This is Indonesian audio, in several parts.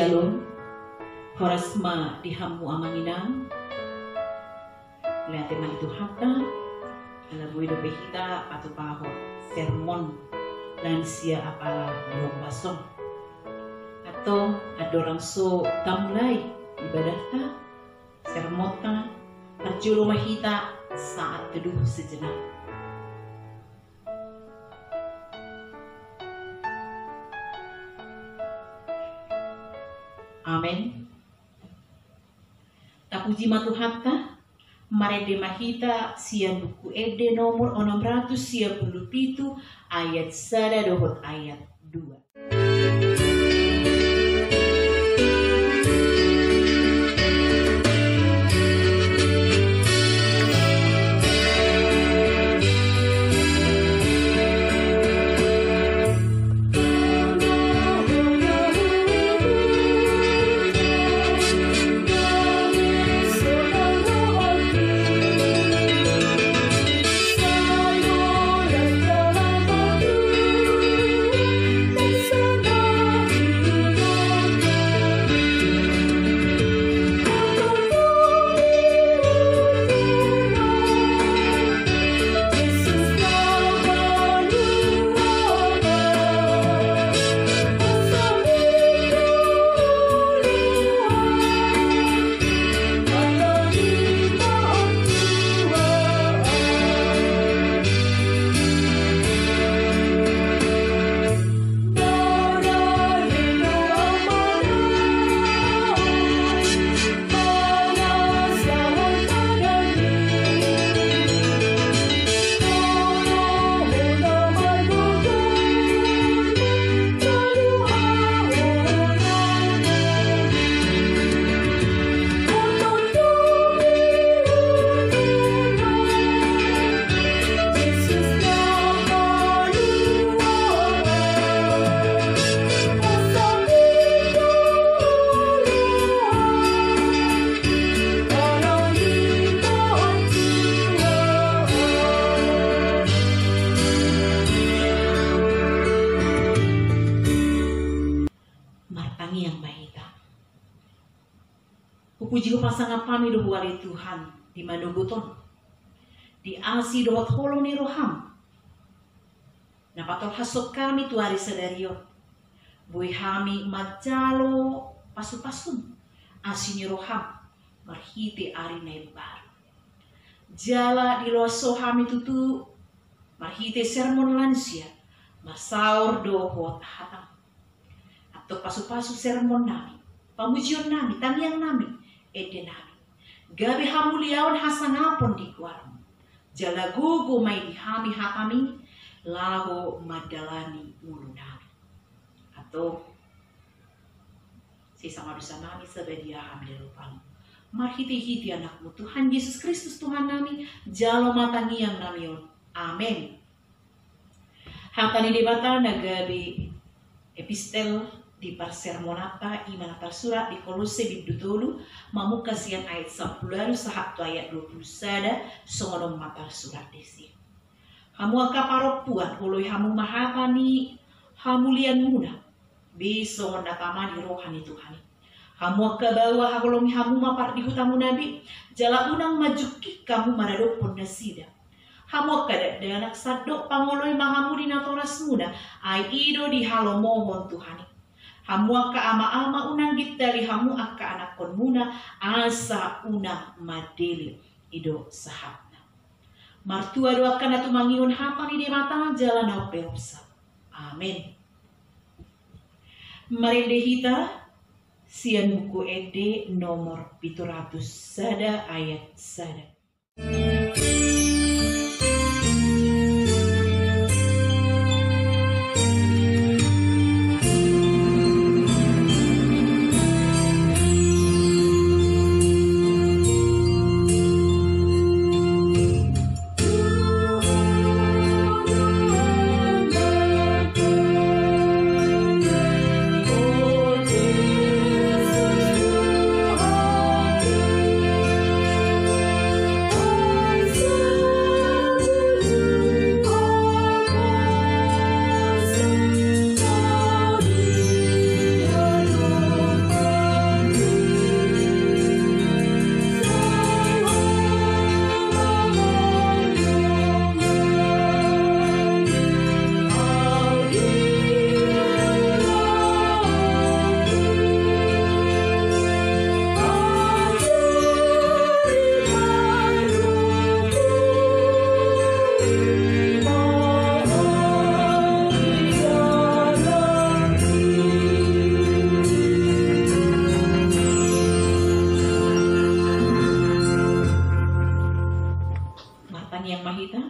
Shalom, horasma dihamu amanginang, lihat teman itu hata, ala buido behita atau paho sermon lansia apala dua basong, atau ada orang so tamlay ibadahta, sermota, arjulo mahita saat teduh sejenak. Amin. Tapuji matuhatta, marede mahita sia buku ede nomor 657 ayat 1 dohot ayat 2. Puji pasangan kami doh wali Tuhan di manuguton di asi dohot holong ni roham napatol hasok kami tu hari sedarion bui hami majalo pasu-pasun asi ni roham marhite ari na baru jala di loso hami tutu marhite sermon lansia masaur dohot hatam atau pasu-pasu sermon nami pamujion nami tamiang nami ede nami gabi hamuliawan hasanapon di kuaram jala gugu mai di hami hatami laho madalani ulu nami atau sesama dosa nami sebadia hami darupang marhiti-hiti anakmu Tuhan Yesus Kristus Tuhan nami jalo matangi yang nami amin. Hatani debata nagabi epistel di parsermonata imana parsurat di Kolose bidutulu mamuka sian ayat 10 sahat ayat 20 sada songonom matar surat desi. Hamu akaparok puan holoi hamu mahatani hamulian muna bisongon datama di rohani Tuhan. Hamu akabawa hagolomi hamu mapar di hutamu nabi jala unang majuki kamu maradopon nasida. Hamu akada danak sadok pangoloi mahamu di natoras muda ai ido di halomohon Tuhan. Hamu akka ama-ama unang gitari hamu akka anak konmuna asa unang madeli ido sahatna. Martua doa kana tumangion hapa ni demata jalan au peosa. Amin. Marende hita sian buku ede nomor 700 sada ayat sada. kita.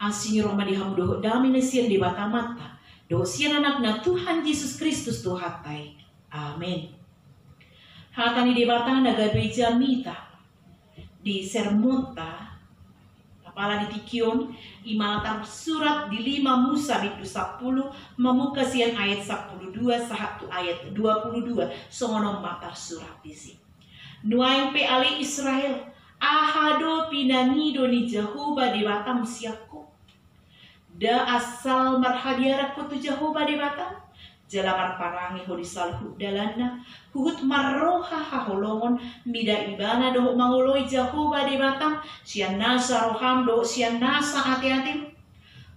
Asin roh madihamu doh dami nasian di bata mata. Doh sian anak na Tuhan Yesus Kristus tuh hatai. Amin. Hatani di bata nagabe jamita. Di sermonta. Apala di tikion. Imalatar surat di 5 Musa itu 10. Memuka sian ayat 12. Sahatu ayat 22. Songono matar surat di sini. Nuaing pe ali Israel. Ahado pinanido ni Jehovah di batam siako. Da asal marhadiara kutu Jehovah di batam. Jalamar parangi ho disalhu dalana. Huhut marroha haholongon. Mida ibana doh manguloi Jehovah di batam. Sian nasa roham doh sian nasa hati-hati.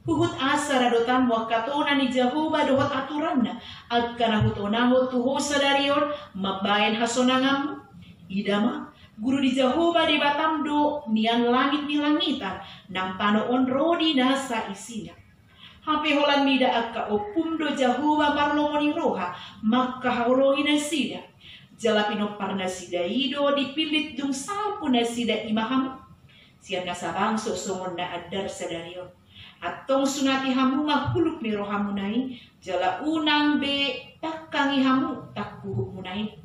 Huhut asa radotan wakatona ni Jehovah dohot aturanna. Agkana hutonaho tuho sadarion. Mabayan hasonangamu. Idama. Guru di Jehovah di batam do nian langit ni langitan. Nang panoon rodi nasa isinya. Hape holan mida akka opum do Jehovah marlongoni roha. Maka haulongi nasida. Jalapino parna sida ido dipilit dung sapu nasida imaham. Sian nasa bangso songon na adar sadarion. Atong sunati hamu mahuluk ni rohamu nai. Jala unang be takangi hamu takuhuk munai.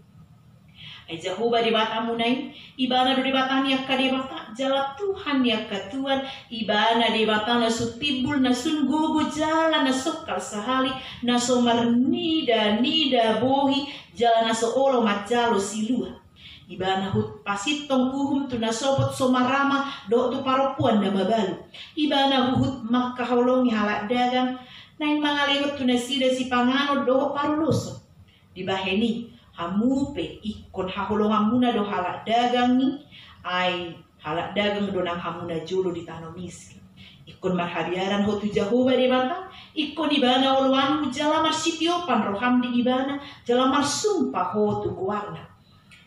Jehovah di batamu nai, ibana do di batani akka di bata, jala Tuhan yakka Tuhan, ibana di batana sutibul na sun gogo jala na sokal sahali, na somar nida bohi, jala na soolo majalo silua. Ibana hut pasitong uhum tu na sobot somarama, do tu paropuan na mabalu. Ibana hut makkaholongi halak dagang, nain mangalihut tu na sida si pangano do paruloso. Di baheni, hamupe ikon haholongan muna do halak dagang ni ay halak dagang do nang hamuna jolo di tanah miskin. Ikon marhadiaran ho tu Jehovah di bata, ikon ibana oluan jala marsitiopan roham di ibana, jala marsumpah ho tu guarna.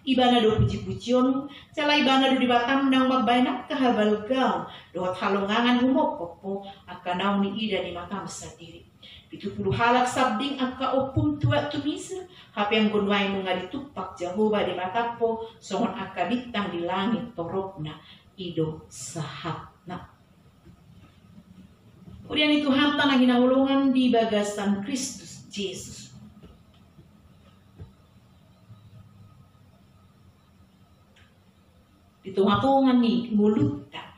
Ibana do puji-pujion, jala ibana do di batam nang magbaynak kahabal gaw, do halongangan humopopo akan ni ida di matam sendiri. 70 halak sabding akka opum tua tumis hape ang gunway mo nga ditupak Jehovah di matapo songon akka bitang di langit torokna ido sahatna. Urian itu hanta na ginahulungan di bagasan Kristus Jesus. Ditungatungan ni nguluta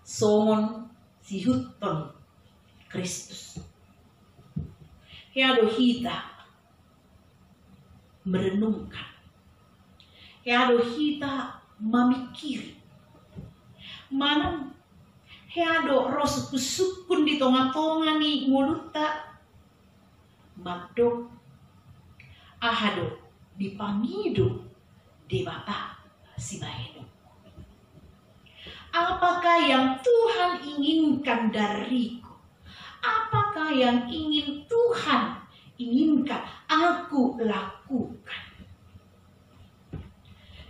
songon si huton Kristus. Kaya do kita merenungkan. Kaya do kita memikir. Mana kaya do rosu kusukun di tonga-tonga ni nguluta. Magdo ahado di pamido di bata si baheno. Apakah yang Tuhan inginkan dariku? Apakah yang ingin Tuhan inginkan aku lakukan?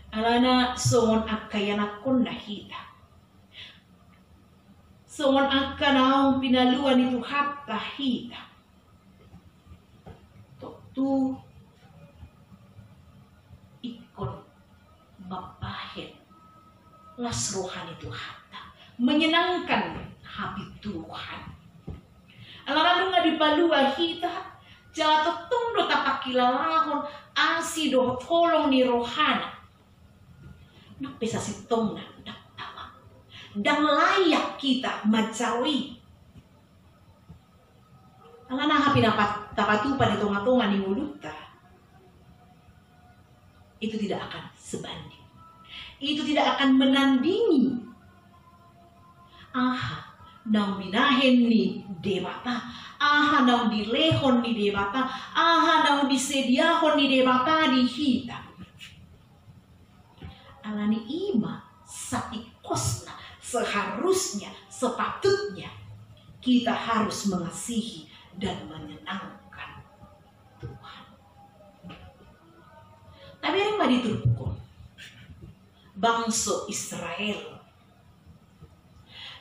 Alana songon akayanakon nahita. Songon akanaong pinaluan itu hatta hita. Tu ikon mapahit las rohani itu hatta menyenangkan hati Tuhan. Alam nga di palua hita jatuh tunggu tapak kilalahon asi do tolong ni rohana. Nak bisa sitong na dak tawa. Dan layak kita macawi. Alam na hapi dapat tapatupan di tonga-tonga ni muluta. Itu tidak akan sebanding. Itu tidak akan menandingi. Aha. Nang binahen ni debata, aha nang dilehon ni debata, aha nang disediahon ni debata di hita. Alani ima saikosna seharusnya, sepatutnya kita harus mengasihi dan menyenangkan Tuhan. Tapi yang mah diturukon bangsa Israel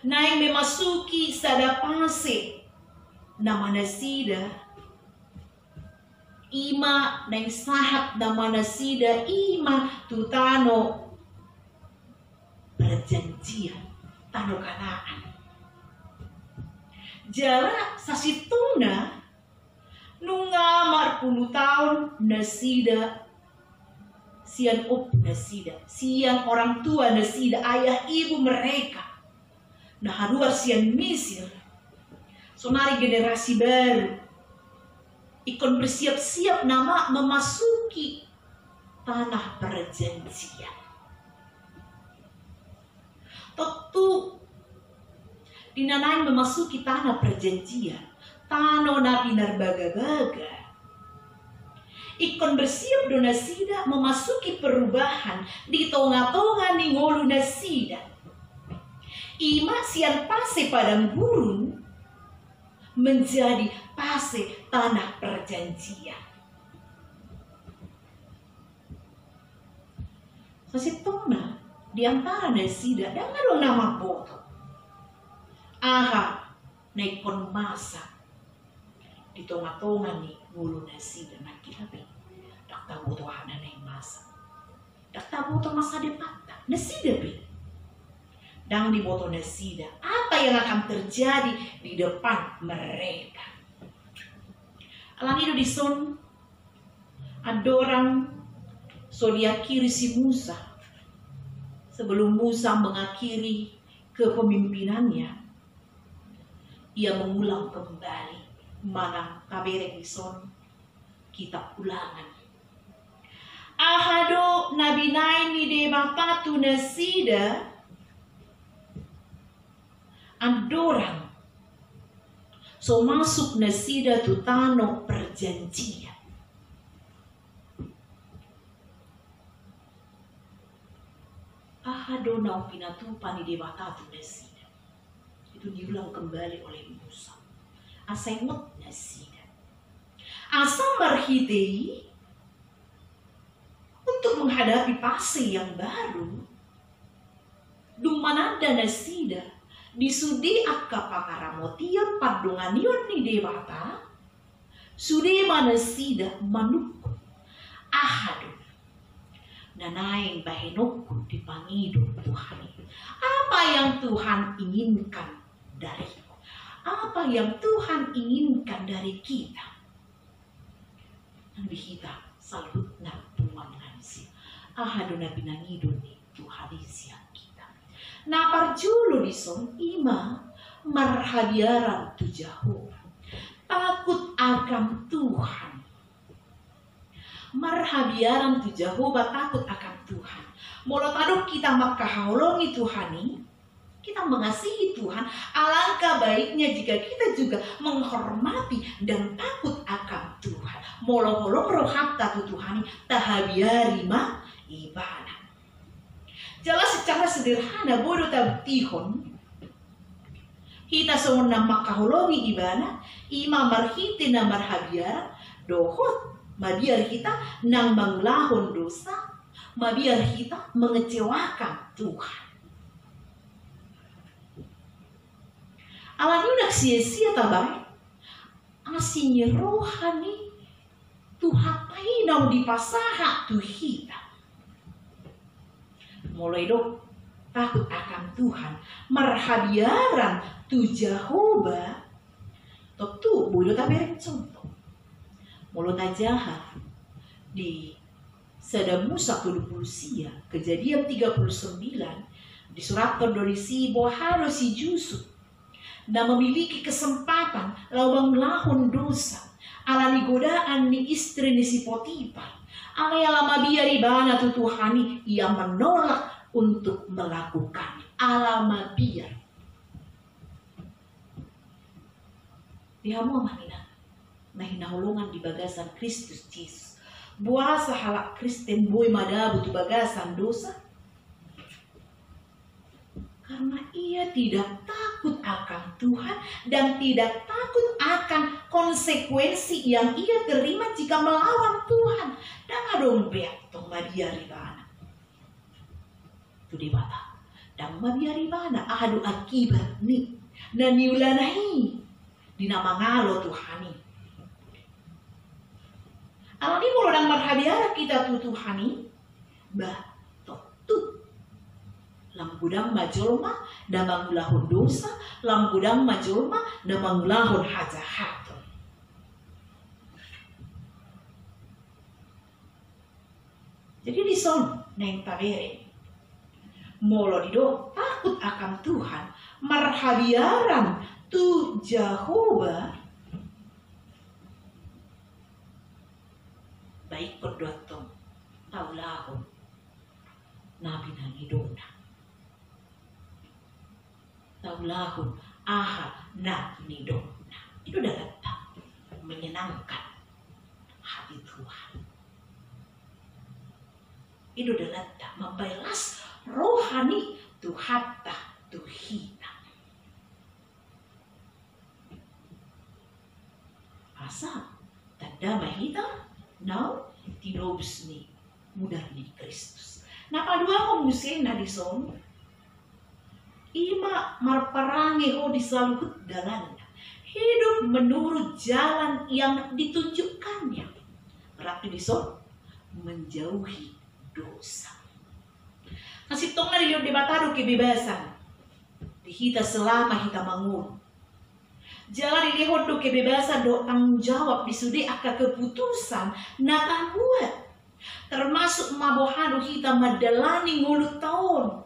naing memasuki sada pase na manasida ima naing sahat na manasida ima tutano perjanjian tanah Kanaan. Jarak sasituna nungamar 10 tahun nasida sian nasida sian orang tua nasida ayah ibu mereka nah haruar sian Mesir sonari generasi baru ikon bersiap-siap nama memasuki tanah perjanjian. Tentu dinanain memasuki tanah perjanjian tanah nabi narbaga-baga ikon bersiap do nasida memasuki perubahan di tonga-tonga ni ngolu nasida ima sian pase padang gurun menjadi pase tanah perjanjian. Sasitona di antara nasida dengan dong nama boto aha naikon masa di tonga-tonga ni ngulu nasida na kita be dak tahu to hana naik masa dak tahu to masa depan nasida be dan di boto nasida apa yang akan terjadi di depan mereka. Alang itu di son ada orang so diakhiri si Musa sebelum Musa mengakhiri kepemimpinannya ia mengulang kembali mana kaberek ison kitab Ulangan. Ahado nabi naini de bapatu nasida andorang so masuk nasida tu tano perjanjian. Ahado nau pinatupan di de bapatu nasida itu diulang kembali oleh Musa. Asengot nasida. Asam berhidei untuk menghadapi fase yang baru. Dumanada nasida disudi akka pakaramotion padunganion ni dewata. Sude manasida manuk ahadu. Nanaing bahenokku dipangido Tuhan. Apa yang Tuhan inginkan dariku? Apa yang Tuhan inginkan dari kita? Nabi kita salutna Tuhan nansi. Ahadu nabi nangido ni Tuhan isian kita. Na parjulo dison ima marhadiaran tu jauh. Takut akan Tuhan. Marhabiaran tu jauh takut akan Tuhan. Molo taduk kita makahaulongi Tuhani. Kita mengasihi Tuhan, alangkah baiknya jika kita juga menghormati dan takut akan Tuhan. Molo-molo rohapta tu Tuhani tahabiari ma ibadah. Jelas secara sederhana bodoh tabtihon kita semua makahologi ibadah ima marhiti na marhabiara dohot mabiar kita nang manglahon dosa mabiar kita mengecewakan Tuhan. Alani udah sia-sia tabang asinnya rohani Tuhan painau di pasaha tu kita. Mulai dok takut akan Tuhan marhabiaran tu Jehovah tentu boleh taberek contoh mulut aja di Sada Musa Kudupulusia Kejadian 39 disuratkan dari si boharo si Yusuf dan memiliki kesempatan lawang lahun dosa alani godaan ni istri ni si Potifar alai alama biari bana tu Tuhani yang menolak untuk melakukan alama biar dia mau mahina holongan di bagasan Kristus Yesus buasa halak Kristen boy madabu tu bagasan dosa karena ia tidak takut akan Tuhan dan tidak takut akan konsekuensi yang ia terima jika melawan Tuhan. Dan adong beak tong madia ribana. Tu debata. Dan madia ribana ahadu akibat ni na niulanahi di nama ngalo Tuhani. Alani kalau dan marhabiara kita tu Tuhani bah tu lam gudang majolma na mangulahon dosa, lam gudang majolma na mangulahon hajahaton. Jadi di son neng tabere molo dido takut akan Tuhan, marhabiaran tu Jehovah baik perdoatong taulahon nabi nang idona taulahon aha na nidona itu dapat menyenangkan hati Tuhan. Itu adalah membalas rohani Tuhatta Tuhita. Asa tanda mahita now tinobus ni mudar ni Kristus. Napadua ko musin na dison ima marparangi ho di salukut dalan. Hidup menurut jalan yang ditunjukkannya. Berarti dison menjauhi dosa. Kasih tong na dilihat debatado kebebasan. Dihita selama hita mangun. Jalan dilihat do kebebasan do tanggung jawab disudi aka keputusan na buat. Termasuk mabohado hita madalani ngulut tahun.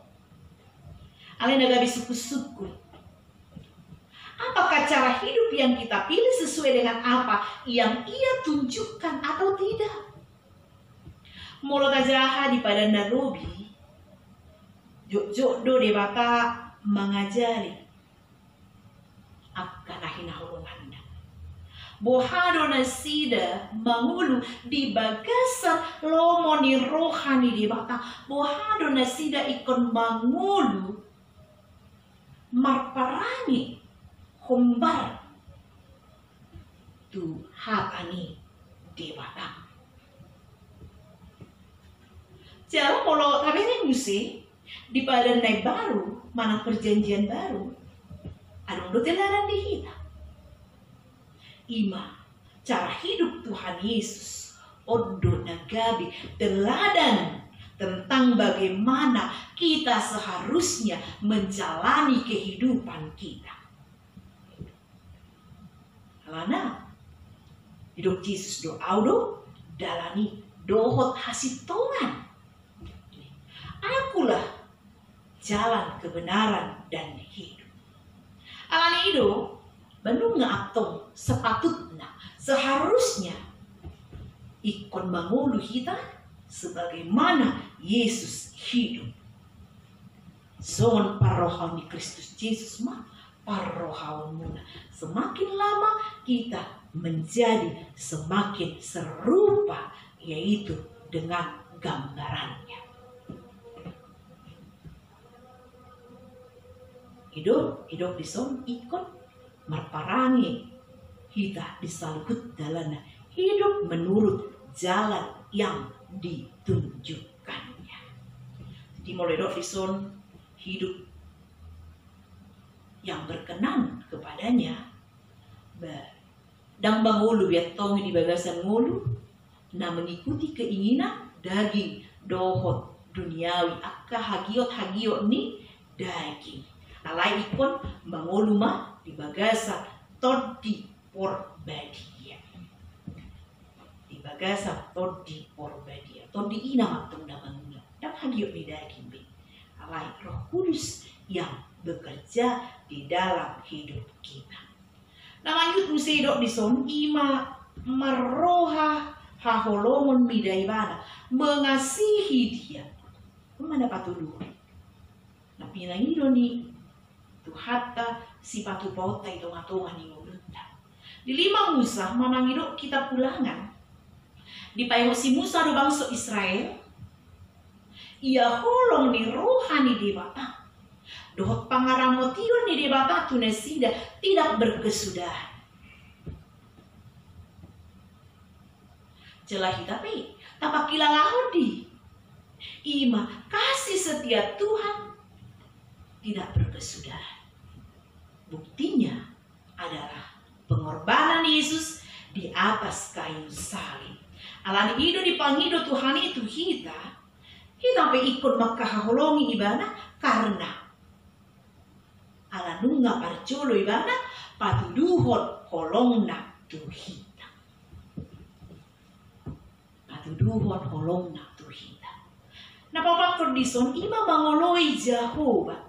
Ale nagabi suku-suku. Apakah cara hidup yang kita pilih sesuai dengan apa yang ia tunjukkan atau tidak? Molo tajaha di pada narobi jok do debata mengajari akan ahinahulungan bohado nasida mangulu di bagasan lomoni rohani debata bohado nasida ikon mangulu marparani hombar tu hatani debata. Jalan molo tabere musi di badan naik baru mana perjanjian baru adong do teladan dihita ima cara hidup Tuhan Yesus odo nagabi teladan tentang bagaimana kita seharusnya menjalani kehidupan kita. Karena hidup Yesus do audo dalani dohot hasitongan. Akulah jalan kebenaran dan hidup. Alani itu bandung ngaatong sepatutnya seharusnya ikon mangulu kita sebagaimana Yesus hidup. Son parohani Kristus Yesus mah parohaununa. Semakin lama kita menjadi semakin serupa yaitu dengan gambarannya. Hidup di son ikon marparangi kita disalukut dalana hidup menurut jalan yang ditunjukkannya. Jadi mulai di son hidup yang berkenan kepadanya dan bangulu biar tongi di bagasan ngulu na mengikuti keinginan daging dohot duniawi akka hagiot ni daging. Alai ikon mangoluma di bagasa todi porbadia. Di bagasa todi porbadia. Todi ina matung na mangula. Dan hagiot ni daging be. Alai Roh Kudus yang bekerja di dalam hidup kita. Namanya musidok di son ima maroha haholomon midaibana mengasihi dia. Mana patuduh? Tapi yang ini ni Tuhatta si patu pauta itu ngatongan yang ngulunta. Di 5 Musa manangidok kita pulangan. Di payo si Musa do bangsa Israel. Ia holong ni rohani debata. Dohot pangaramotio ni debata tunesida tidak berkesudahan. Jelahi tapi tapakila lahodi. Ima kasih setia Tuhan tidak berkesudahan. Buktinya adalah pengorbanan Yesus di atas kayu salib. Alani itu dipanggil Tuhan itu kita Kita pe ikut makaholongi ibana karena ala nunga parcolo ibana patuduhot holongna tuhita. Patuduhot holongna tuhita. Nah Bapak Kordison ima mangoloi Jehovah.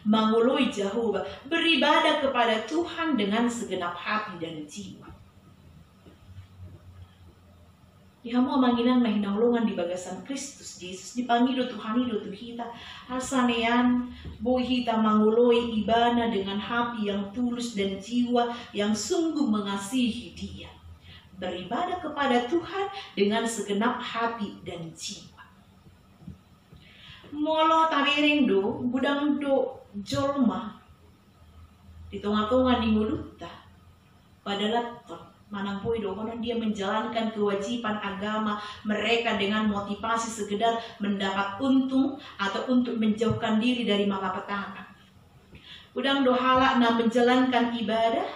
Mangoloi Jehovah, beribadah kepada Tuhan dengan segenap hati dan jiwa. Ihamu manginan na hinaulungan di bagasan Kristus Yesus dipanggil Tuhan itu Tuhita asanean boy hita mangoloi ibana dengan hati yang tulus dan jiwa yang sungguh mengasihi Dia. Beribadah kepada Tuhan dengan segenap hati dan jiwa. Molo tabereng do budang do jolma di tengah-tengah di muluta pada laptop manang poi dohonan dia menjalankan kewajiban agama mereka dengan motivasi sekedar mendapat untung atau untuk menjauhkan diri dari malapetaka. Udang dohala na menjalankan ibadah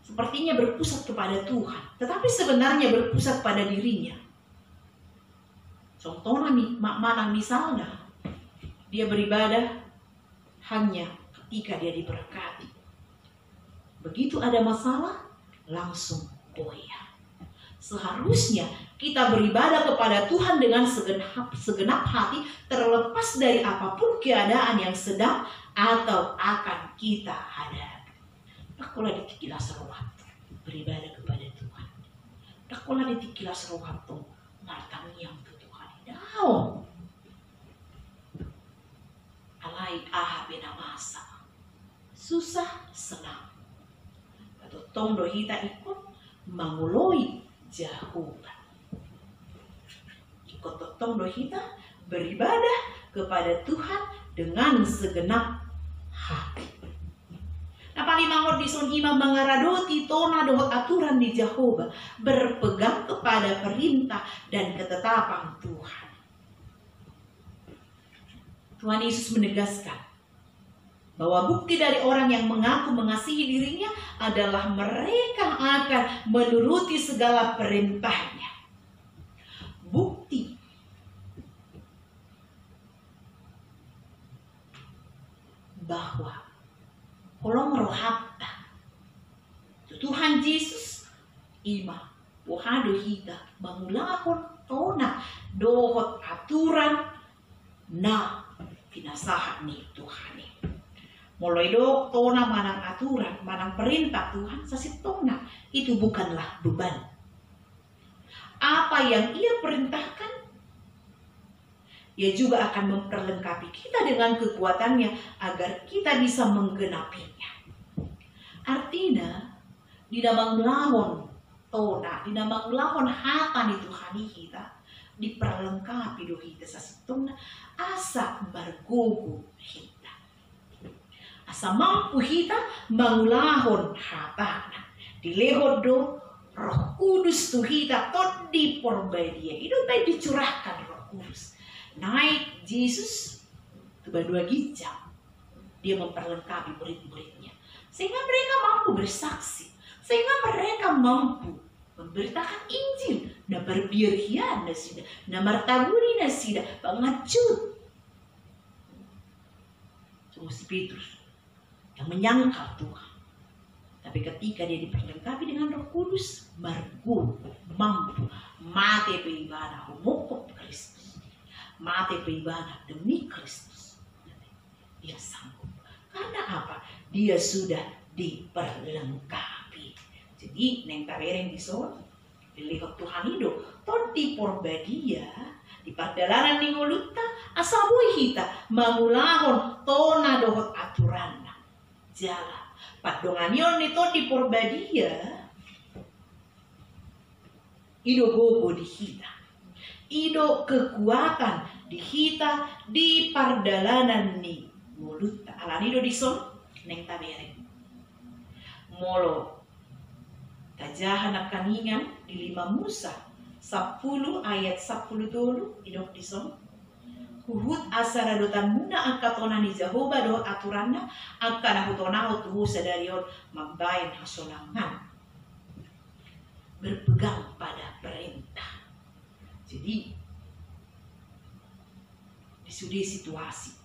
sepertinya berpusat kepada Tuhan, tetapi sebenarnya berpusat pada dirinya. Contohnya manang misalnya dia beribadah hanya ketika dia diberkati. Begitu ada masalah langsung goyah. Seharusnya kita beribadah kepada Tuhan dengan segenap hati terlepas dari apapun keadaan yang sedang atau akan kita hadapi. Takulah ditikilas rohat beribadah kepada Tuhan. Takulah ditikilas rohat tuh martang yang daun alai aha bena masa susah senang atau tong dohita ikut manguloi Jehovah, ikut tong dohita beribadah kepada Tuhan dengan segenap hati. Nah palimangod dison ima mengaradoti tona dohot aturan di Jehovah, berpegang kepada perintah dan ketetapan Tuhan. Tuhan Yesus menegaskan bahwa bukti dari orang yang mengaku mengasihi dirinya adalah mereka akan menuruti segala perintahnya. Bukti bahwa kolong rohapta Tuhan Yesus ima pohado hita mangulahon tona dohot aturan na pinasahan ni Tuhan. Mulai do tona manang aturan, manang perintah Tuhan sasitona itu bukanlah beban. Apa yang Ia perintahkan, Ia juga akan memperlengkapi kita dengan kekuatannya agar kita bisa menggenapinya. Artinya, di dalam melahon tona, di dalam melahon hatan itu hani kita, diperlengkapi do kita sasitona asa bargogo kita. Asa mampu kita mangulahon hatana. Dilehod do Roh Kudus tu kita tot di porbadia. Itu baik dicurahkan Roh Kudus. Naik Yesus ke dua gijang. Dia memperlengkapi murid-muridnya. Sehingga mereka mampu bersaksi. Sehingga mereka mampu memberitakan Injil. Na berbirhian na sida. Na martaburi na sida. Pangacut. Cuma si Petrus yang menyangkal Tuhan. Tapi ketika dia diperlengkapi dengan Roh Kudus, margu, mampu, mati beribadah humukut Kristus, mati beribadah demi Kristus. Dia sanggup. Karena apa? Dia sudah diperlengkapi. Jadi neng tabereng diso, dilihat Tuhan itu, todi porbadia di pardalanan ningoluta asabui hita mangulahon tona dohot aturan. Jala padonganion itu di porbadia ido gogo di hita, ido kekuatan di hita di pardalanan ni mulut alan ido dison neng tabereng molo tajahan kaningan di 5 Musa 10 ayat 10 dulu idok dison Huhut asara dotan muna angkatona ni Jehovah do aturanna angkana hutona tuhu sadarion mambayan hasonangan berpegang pada perintah. Jadi di sudut situasi,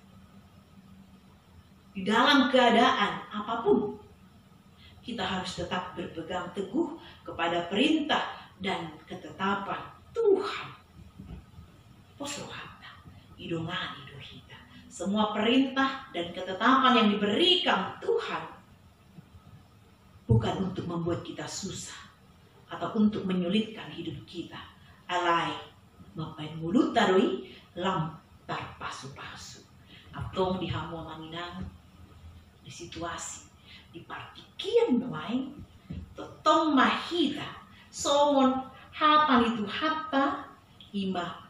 di dalam keadaan apapun, kita harus tetap berpegang teguh kepada perintah dan ketetapan Tuhan. Posrohata, idongani dohita. Semua perintah dan ketetapan yang diberikan Tuhan bukan untuk membuat kita susah atau untuk menyulitkan hidup kita. Alai mapain mulut taroi lam tarpasu-pasu. Atong dihamu manginang di situasi di partikian main totong mahita somon hapan itu hatta ima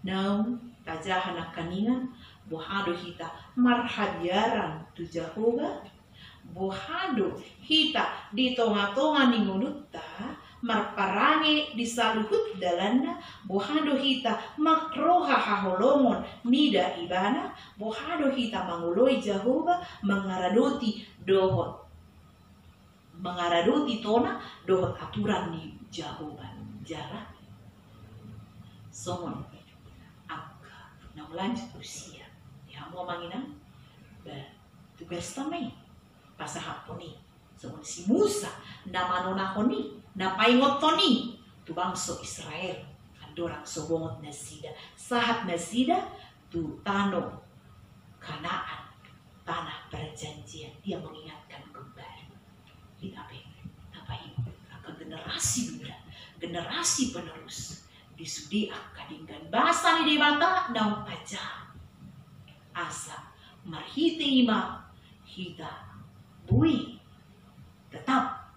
naum tajahan kaningan bohado hita marhadiaran tu Jehovah bohado hita di tonga-tonga ni mulutta marparangi di saluhut dalana bohado hita makroha haholomon nida ibana bohado hita manguloi Jehovah mengaradoti dohot mengaradoti tona dohot aturan ni Jehovah jarak somon akka naulanjut usia dihamu manginang tugas tamai pasahaponi somon si Musa namanonahoni napaingot toni tu bangsa Israel andorang sobongot nasida sahat nasida tu tano Kanaan tanah perjanjian. Dia mengingatkan kembali kita apa ini akan generasi muda generasi penerus disudi akadingkan bahasa ni debata naung paja asa marhite ima hita bui tetap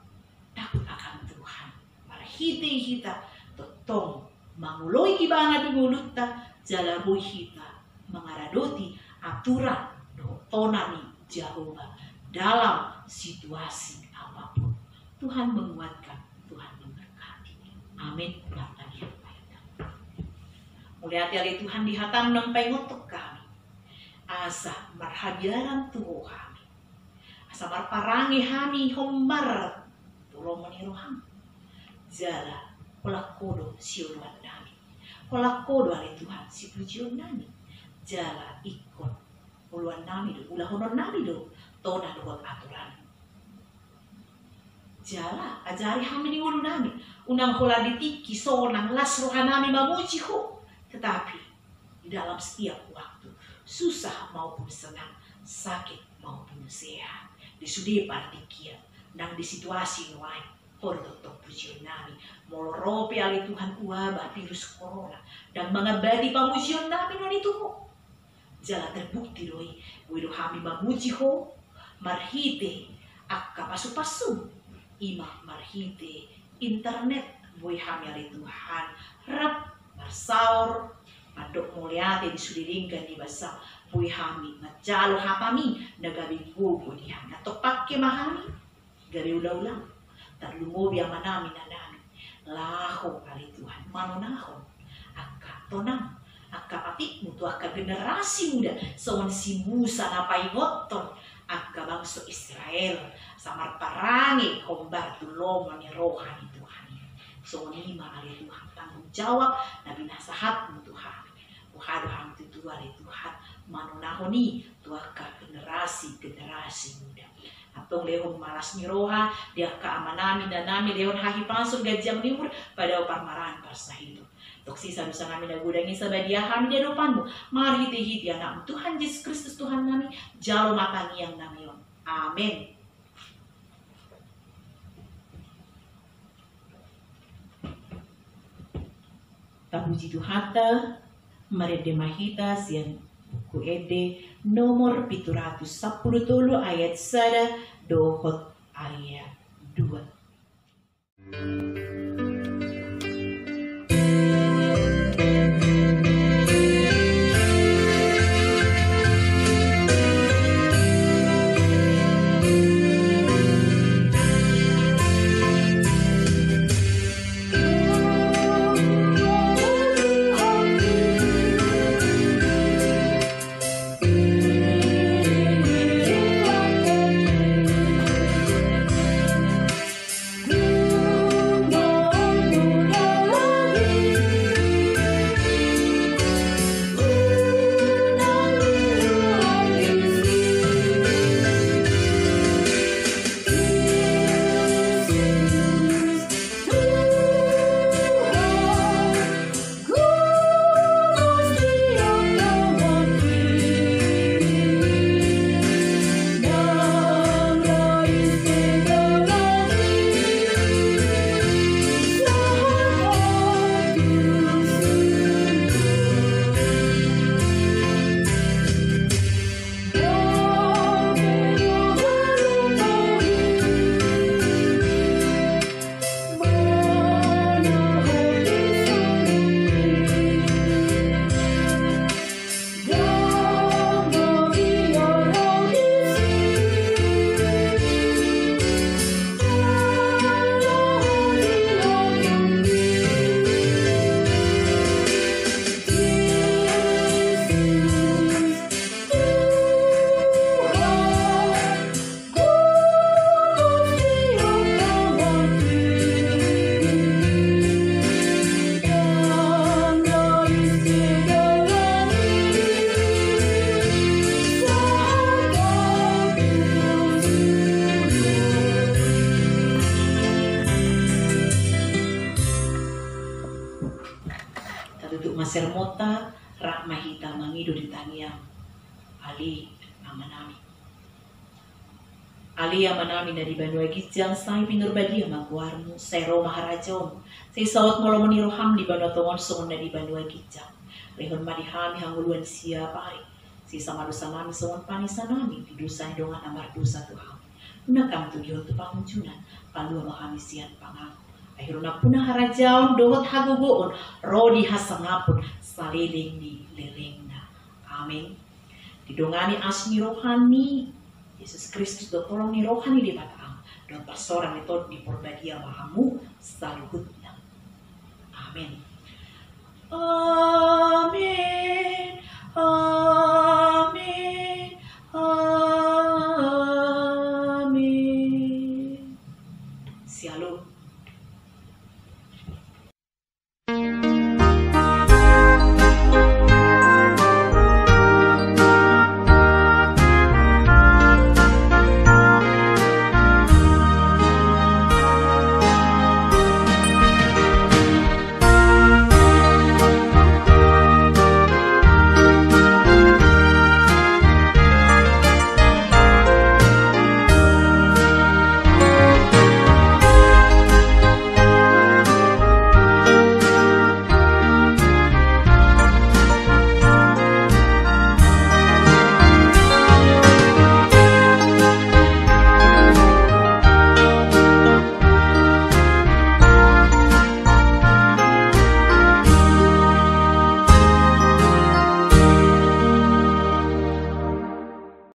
takut akan Tuhan marhite hita totong manguloi kibana di mulutta jalabui hita mengaradoti aturan tonani Jehovah dalam situasi apapun. Tuhan menguatkan, Tuhan memberkati. Amin. Mulai hati Tuhan dihatam nampai ngotok kami. Asa marhadiaran tuho kami. Asa marparangi kami hombar tulong meniroham. Jala kolak kodo siuruan nami. Kolak kodo ali Tuhan si pujian nami. Jala ikut uluan nami do, ulah honor nami do, tona dohot aturan. Jala ajari kami di ulu nami, unang hola ditiki sonang las roha nami mamuji ho. Tetapi di dalam setiap waktu, susah maupun senang, sakit maupun sehat, di sudi partikian, nang di situasi lain, hordotok pujian nami, moloropi ali Tuhan uabah virus corona, dan mengabadi pamujian nami non itu ho. Jala terbukti doi, wido kami mamuji ho, marhite, akka pasu-pasu, ima marhite, internet, boy kami ali Tuhan, rap, marsaur, padok muliate di sudiringkan di basa, boy kami, majalo hapami, nagabi gugu dihan, atau pakai mahami, gari ulang-ulang, terlungobi ama nami nanami, laho ali Tuhan, manonahon, akka tonang, akka atikmu tu akka generasi muda sawan si Musa napai ngoton akka bangsa Israel samar parangi hombar tu lomon ni rohani Tuhan sawan lima ali Tuhan tanggung jawab nabi nasahatmu Tuhan buhado ham tu ali Tuhan manonahoni tu akka generasi muda atong lehon malas ni roha dia ka amanami dan nami lehon hahi pansur gajam nimur pada parmaran parsahidu tok sisa dosa kami nagudangi sabadiahan di hadapanmu. Mari hiti anak Tuhan Yesus Kristus Tuhan kami. Jalo matangi yang namion. Amin. Tabuji Tuhata, marede mahita siang buku ede nomor 710 ayat 1 dohot ayat 2. tutup maser mota rak mahita mangido di taniang ali amanami. Ali amanami na di Banua Gijang sai pinur badia maguarmu sero maharajom. Say sawat molomoni roham di Banua Tongon songon na di Banua Gijang. Rehon madihami hanguluan siya pari. Si sama dosa nami songon panisa nami di dosa dongan amar dosa Tuhan. Nakam tu diyon tu panguncunan palua mahami sian pangaku. Akhirnya punah harajaon dohot hagugoon rodi hasangapun saliling ni lelengna. Amin. Didongani asmi rohani Yesus Kristus do tolong ni rohani di bataang dan persoran itu di porbadia mahamu saluhutna. Amin.